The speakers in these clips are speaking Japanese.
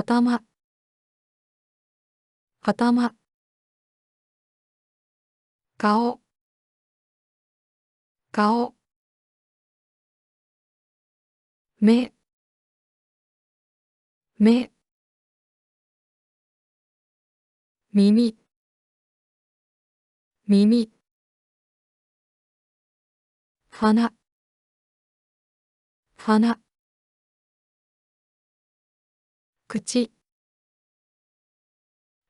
頭、頭、顔、顔、目、目、耳、耳、鼻、鼻、口、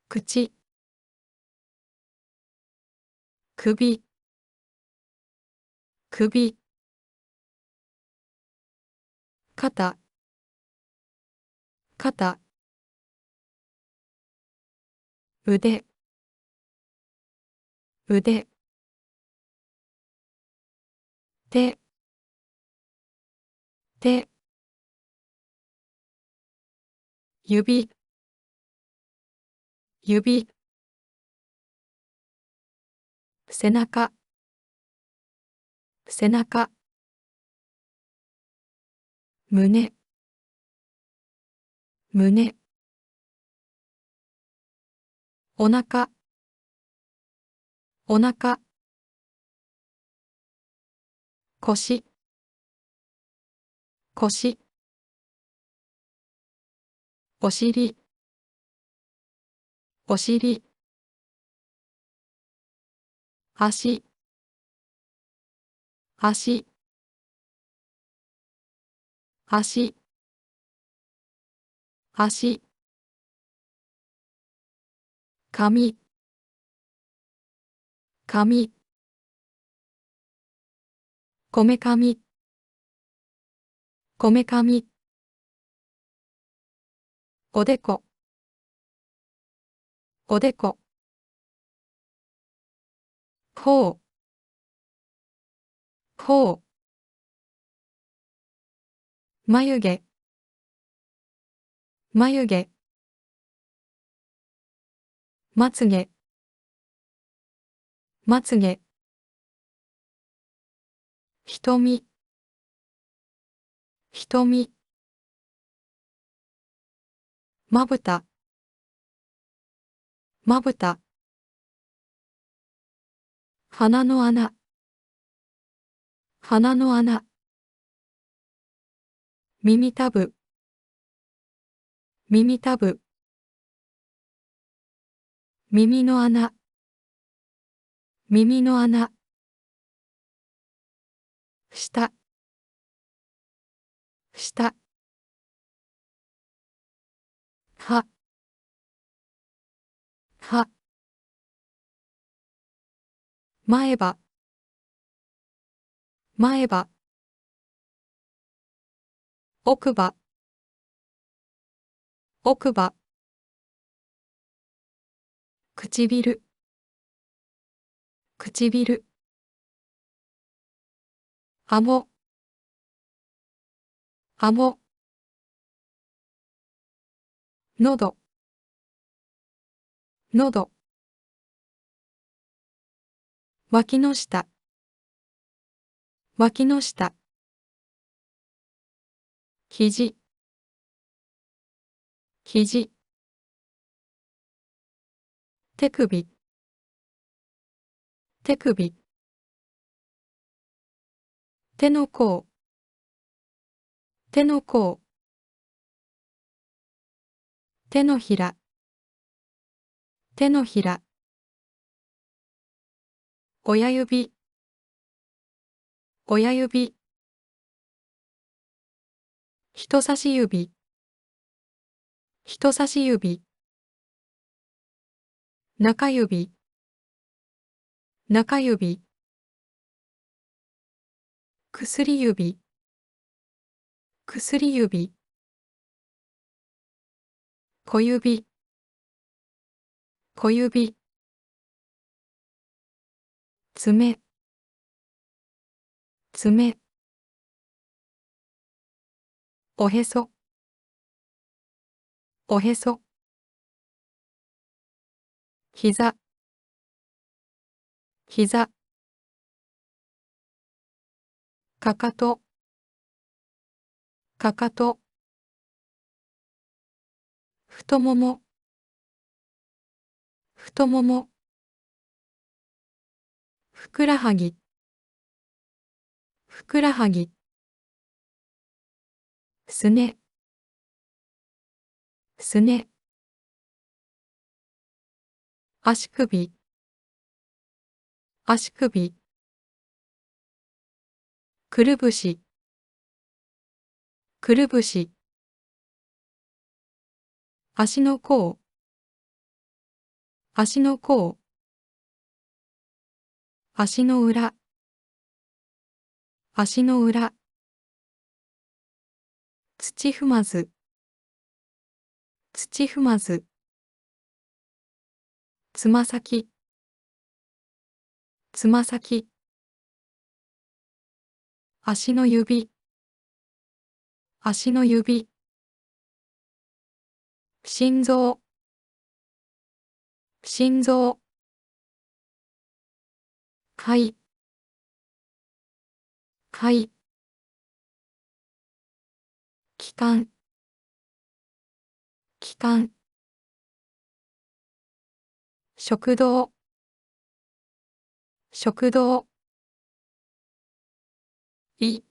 口、首、首、肩、肩、腕、腕、手、手、指、指、背中、背中、胸、胸、お腹、お腹、腰、腰、お尻、お尻、足、足、足、足、髪、髪、こめかみ、こめかみ、おでこ、おでこ、ほう、ほう、眉毛、眉毛、まつげ、まつげ、瞳、瞳、まぶた、まぶた、鼻の穴、鼻の穴、耳たぶ、耳たぶ、耳の穴、耳の穴、下、下、歯、歯、前歯、前歯、奥歯、奥歯、唇、唇、顎、顎、喉、喉、脇の下、脇の下、肘、肘、手首、手首、手の甲、手の甲、手のひら、手のひら、親指、親指、人差し指、人差し指、中指、中指、薬指、薬指、小指、小指、爪、爪、おへそ、おへそ、膝、膝、かかと、かかと、太もも、太もも。ふくらはぎ、ふくらはぎ。すね、すね。足首、足首。くるぶし、くるぶし。足の甲、足の甲。足の裏、足の裏。土踏まず、土踏まず。つま先、つま先。足の指、足の指。心臓、心臓。肺、肺。気管、気管。食道、食道。い、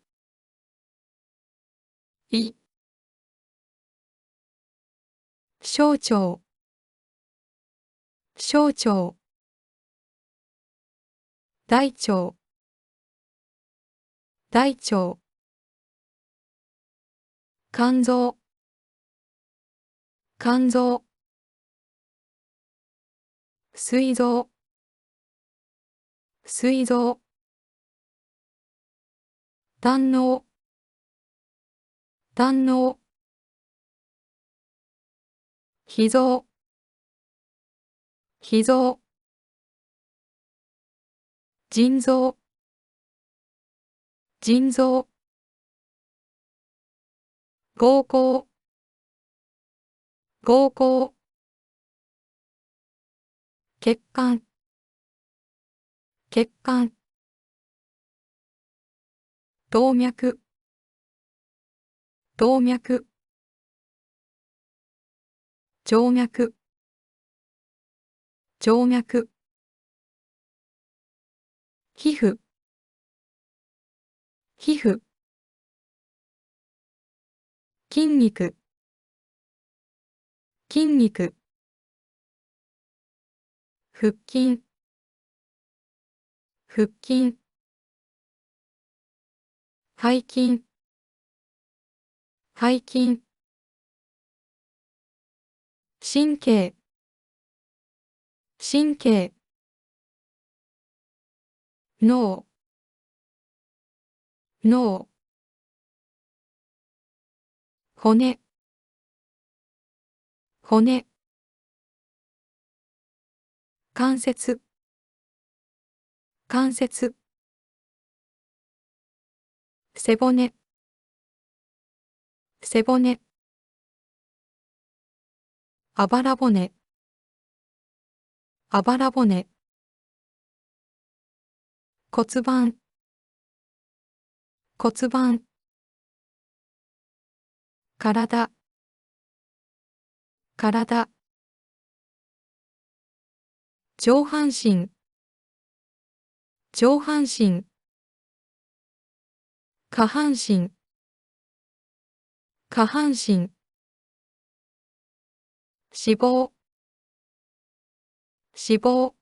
い。小腸、小腸。大腸、大腸。肝臓、肝臓。膵臓、膵臓。胆のう、胆のう。脾臓、脾臓。腎臓、腎臓。膀胱、膀胱。血管、血管。動脈、動脈。静脈、静脈。皮膚、皮膚。筋肉、筋肉。腹筋、腹筋。背筋、背筋。神経、神経。脳、脳。骨、骨。関節、関節。背骨、背骨。あばら骨、あばら骨。骨盤、骨盤。体、体。上半身、上半身。下半身、下半身。脂肪、脂肪。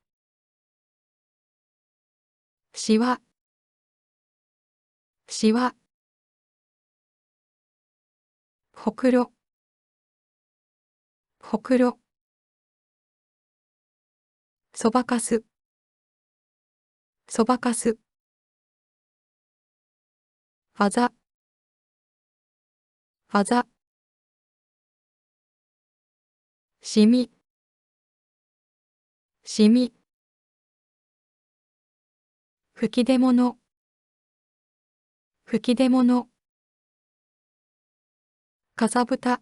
しわ、しわ。ほくろ、ほくろ。そばかす、そばかす。あざ、あざ。しみ、しみ。吹き出物、吹き出物。かさぶた、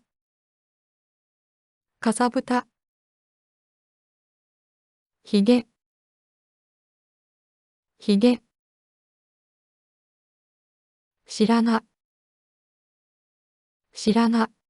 かさぶた。ひげ、ひげ。白髪、白髪。